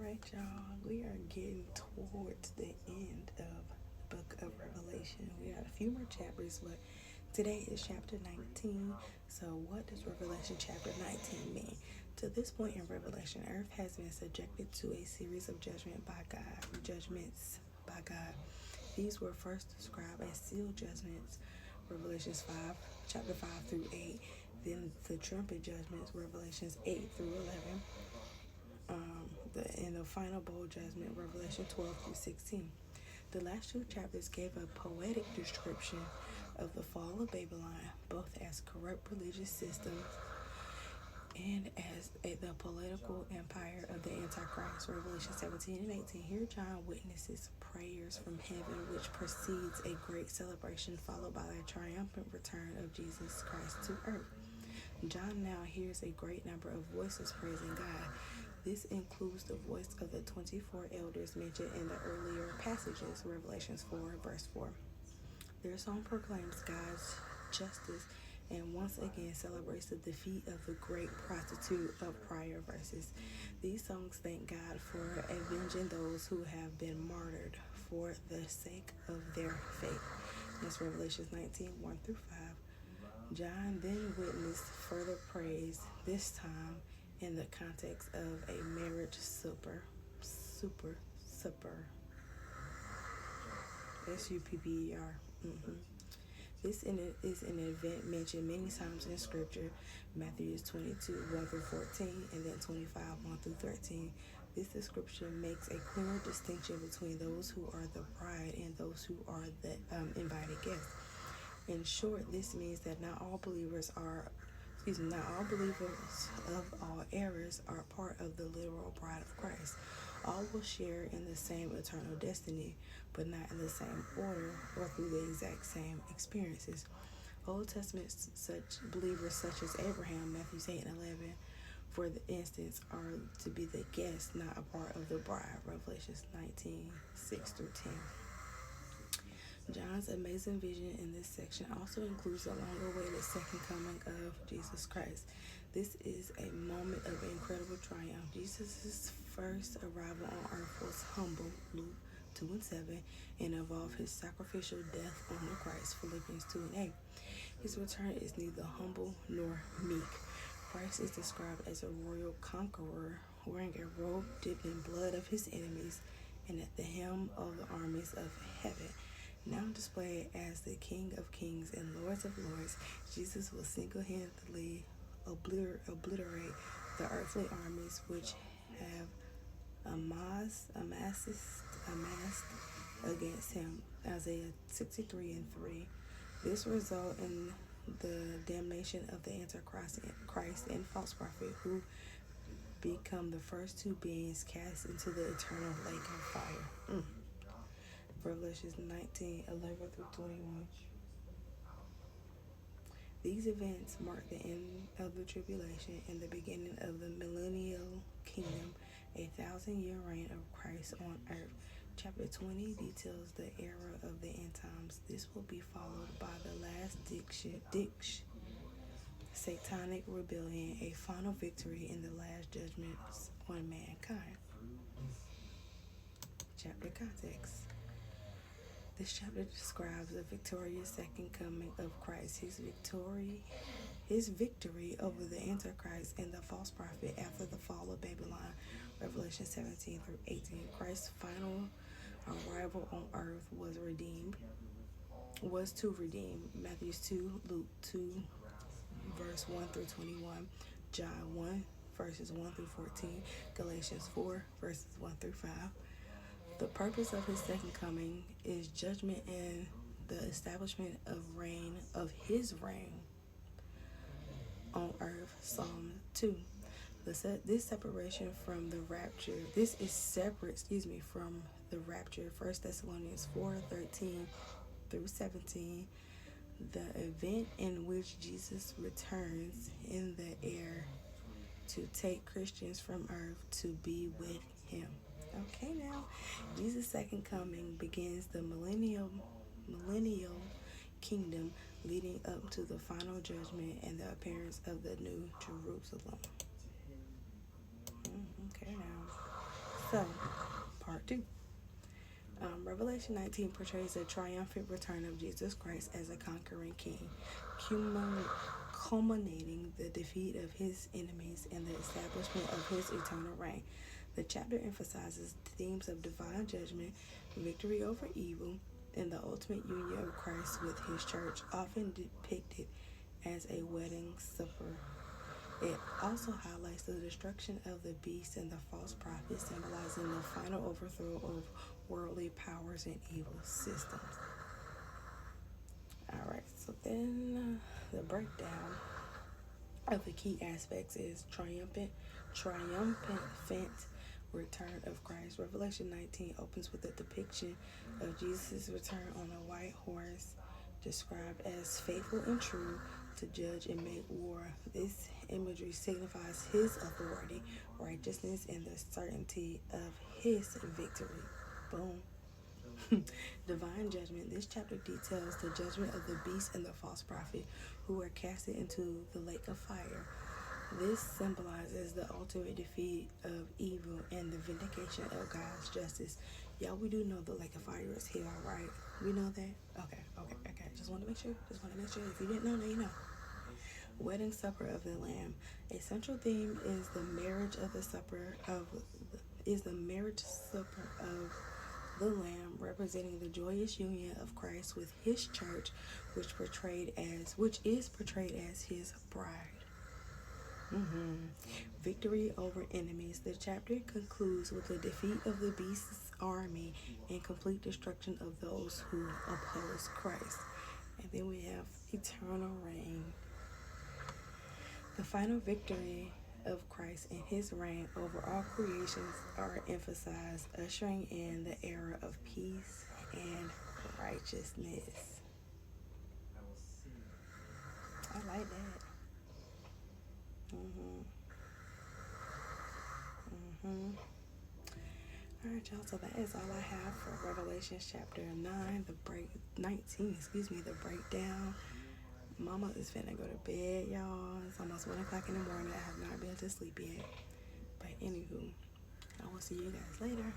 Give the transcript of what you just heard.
right, y'all. We are getting towards the end of the book of Revelation. We got a few more chapters, but today is chapter 19. So, what does Revelation chapter 19 mean? To this point in Revelation, Earth has been subjected to a series of judgments by God. These were first described as seal judgments, Revelations 5, chapter 5 through 8. Then the trumpet judgments, Revelations 8 through 11. And the final bowl judgment, Revelation 12 through 16. The last two chapters gave a poetic description of the fall of Babylon, both as corrupt religious system and as the political empire of the Antichrist. Revelation 17 and 18. Here John witnesses prayers from heaven, which precedes a great celebration followed by the triumphant return of Jesus Christ to earth. John now hears a great number of voices praising God. This includes the voice of the 24 elders mentioned in the earlier passages, Revelations 4, verse 4. Their song proclaims God's justice and once again celebrates the defeat of the great prostitute of prior verses. These songs thank God for avenging those who have been martyred for the sake of their faith. That's Revelations 19, 1 through 5. John then witnessed further praise, this time in the context of a marriage supper. Supper. This is an event mentioned many times in Scripture. Matthew 22, 1 through 14, and then 25, 1 through 13. This description makes a clear distinction between those who are the bride and those who are the invited guests. In short, this means that not all believers of all eras are part of the literal bride of Christ. All will share in the same eternal destiny, but not in the same order or through the exact same experiences. Old Testament believers such as Abraham, Matthew 8 and 11, for instance, are to be the guests, not a part of the bride, Revelations 19, 6 through 10. John's amazing vision in this section also includes the long-awaited second coming of Jesus Christ. This is a moment of incredible triumph. Jesus' first arrival on earth was humble, Luke 2 and 7, and involved his sacrificial death on the cross, Philippians 2 and 8. His return is neither humble nor meek. Christ is described as a royal conqueror, wearing a robe dipped in blood of his enemies, and at the helm of the armies of heaven. Now displayed as the King of Kings and Lords of Lords, Jesus will single-handedly obliterate the earthly armies which have amassed against him. Isaiah 63 and 3. This result in the damnation of the Antichrist and false prophet, who become the first two beings cast into the eternal lake of fire. Revelations 19, 11 through 21. These events mark the end of the tribulation and the beginning of the millennial kingdom, a 1,000-year reign of Christ on earth. Chapter 20 details the era of the end times. This will be followed by the last satanic rebellion, a final victory in the last judgments on mankind. Chapter context. This chapter describes the victorious second coming of Christ, his victory over the Antichrist and the false prophet after the fall of Babylon, Revelation 17 through 18. Christ's final arrival on earth was to redeem, Matthew 2, Luke 2, verse 1 through 21, John 1, verses 1 through 14, Galatians 4, verses 1 through 5. The purpose of his second coming is judgment and the establishment of his reign on earth, Psalm 2. This is separate from the rapture, 1 Thessalonians 4, 13 through 17, the event in which Jesus returns in the air to take Christians from earth to be with him. Okay, now, Jesus' second coming begins the millennial kingdom leading up to the final judgment and the appearance of the new Jerusalem. Okay, now, So, part 2. Revelation 19 portrays the triumphant return of Jesus Christ as a conquering king, culminating the defeat of his enemies and the establishment of his eternal reign. The chapter emphasizes themes of divine judgment, victory over evil, and the ultimate union of Christ with his church, often depicted as a wedding supper. It also highlights the destruction of the beast and the false prophet, symbolizing the final overthrow of worldly powers and evil systems. Alright, so then the breakdown of the key aspects is triumphant return of Christ. Revelation 19 opens with a depiction of Jesus' return on a white horse, described as faithful and true to judge and make war. This imagery signifies his authority, righteousness, and the certainty of his victory. Boom. Divine judgment. This chapter details the judgment of the beast and the false prophet, who are casted into the lake of fire. This symbolizes the ultimate defeat of evil and the vindication of God's justice. Y'all, we do know the lake of fire is hell, right? We know that? Okay. Just want to make sure. If you didn't know, now you know. Wedding supper of the Lamb. A central theme is the marriage supper of the Lamb, representing the joyous union of Christ with his church, which is portrayed as his bride. Victory over enemies. The chapter concludes with the defeat of the beast's army and complete destruction of those who oppose Christ. And then we have eternal reign. The final victory of Christ and his reign over all creations are emphasized, ushering in the era of peace and righteousness. I like that. Alright, y'all, so that is all I have for Revelation chapter 19, the breakdown. Mama is finna go to bed, y'all. It's almost 1 o'clock in the morning. I have not been to sleep yet. But anywho, I will see you guys later.